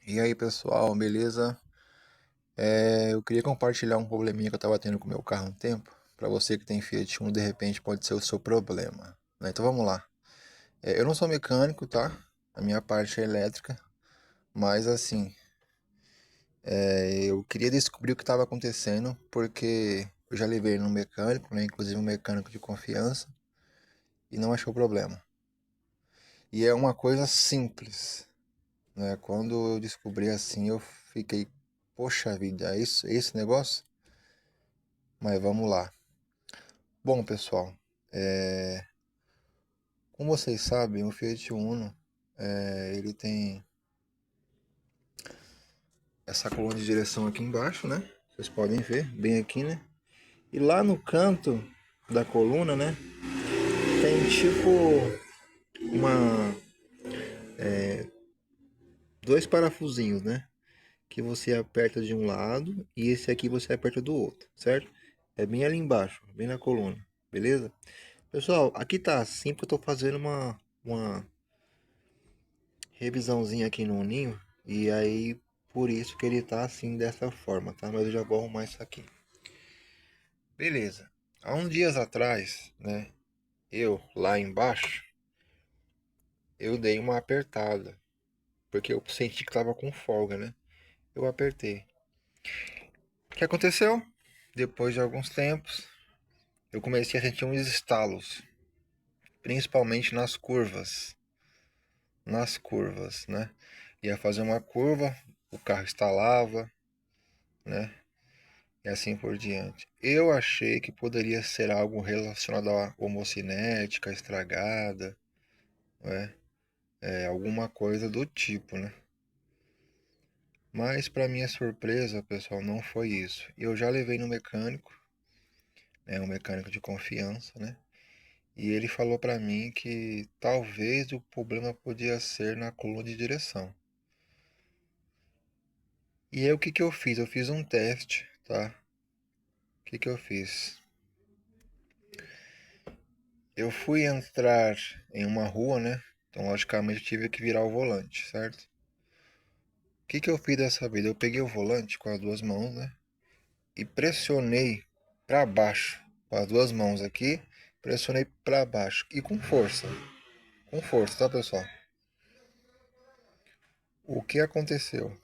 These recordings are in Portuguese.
E aí pessoal, beleza? Eu queria compartilhar um probleminha que eu tava tendo com o meu carro há um tempo. Pra você que tem Fiat Uno, de repente pode ser o seu problema, né? Então vamos lá. Eu não sou mecânico, tá? A minha parte é elétrica. Mas assim, eu queria descobrir o que estava acontecendo. Porque eu já levei no mecânico, né? Inclusive um mecânico de confiança. E não achou problema. E é uma coisa simples, né? Quando eu descobri assim, eu fiquei, poxa vida, é esse negócio? Mas vamos lá. Bom, pessoal, como vocês sabem, o Fiat Uno, ele tem essa coluna de direção aqui embaixo, né? Vocês podem ver, bem aqui, né? E lá no canto da coluna, né? Tem tipo uma dois parafusinhos, né? Que você aperta de um lado e esse aqui você aperta do outro, certo? É bem ali embaixo, bem na coluna, beleza? Pessoal, aqui tá assim porque eu tô fazendo uma revisãozinha aqui no ninho e aí por isso que ele tá assim dessa forma, tá? Mas eu já vou arrumar isso aqui. Beleza. Há uns dias atrás, né, eu lá embaixo, eu dei uma apertada, porque eu senti que tava com folga, né? Eu apertei. O que aconteceu? Depois de alguns tempos, eu comecei a sentir uns estalos, principalmente nas curvas, né? Ia fazer uma curva, o carro estalava, né? E assim por diante. Eu achei que poderia ser algo relacionado à homocinética estragada, né? Alguma coisa do tipo, né? Mas para minha surpresa, pessoal, não foi isso. Eu já levei no mecânico, né? Um mecânico de confiança, né? E ele falou para mim que talvez o problema podia ser na coluna de direção. E aí o que que eu fiz? Eu fiz um teste, tá? O que que eu fiz? Eu fui entrar em uma rua, né? Então, logicamente, eu tive que virar o volante, certo? O que que eu fiz dessa vez? Eu peguei o volante com as duas mãos, né? E pressionei para baixo com as duas mãos aqui. Pressionei para baixo e com força, tá, pessoal? O que aconteceu?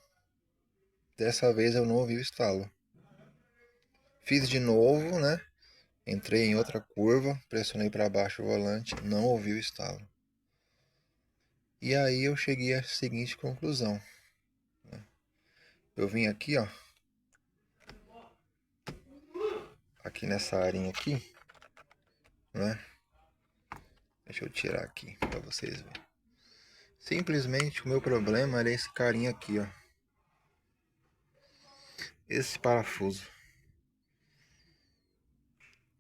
Dessa vez eu não ouvi o estalo. Fiz de novo, né? Entrei em outra curva, pressionei para baixo o volante, não ouvi o estalo. E aí eu cheguei à seguinte conclusão. Eu vim aqui, ó, aqui nessa arinha aqui, né? Deixa eu tirar aqui para vocês verem. Simplesmente o meu problema era esse carinha aqui, ó. Esse parafuso.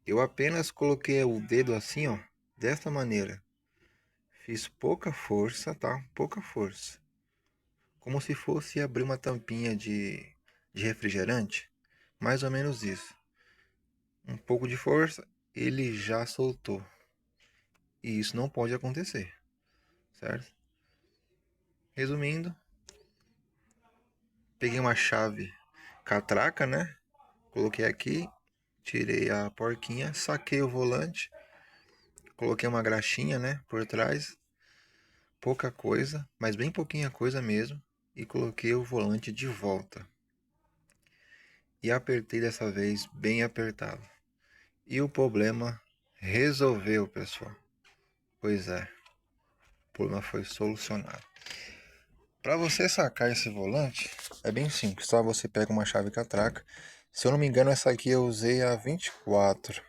Eu apenas coloquei o dedo assim, ó, desta maneira. Fiz pouca força, tá? Pouca força. Como se fosse abrir uma tampinha de refrigerante. Mais ou menos isso. Um pouco de força, ele já soltou. E isso não pode acontecer, certo? Resumindo, peguei uma chave catraca, né? Coloquei aqui, tirei a porquinha, saquei o volante, coloquei uma graxinha, né, por trás, pouca coisa, mas bem pouquinha coisa mesmo, e coloquei o volante de volta. E apertei dessa vez bem apertado. E o problema resolveu, pessoal. Pois é, o problema foi solucionado. Para você sacar esse volante, é bem simples, tá? Você pega uma chave catraca. Se eu não me engano, essa aqui eu usei a 24.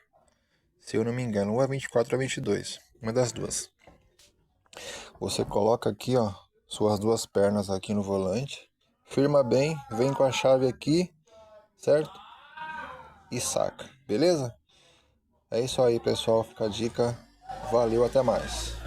Se eu não me engano, ou a 24 ou a 22. Uma das duas. Você coloca aqui, ó, suas duas pernas aqui no volante. Firma bem, vem com a chave aqui, certo? E saca, beleza? É isso aí, pessoal. Fica a dica. Valeu, até mais.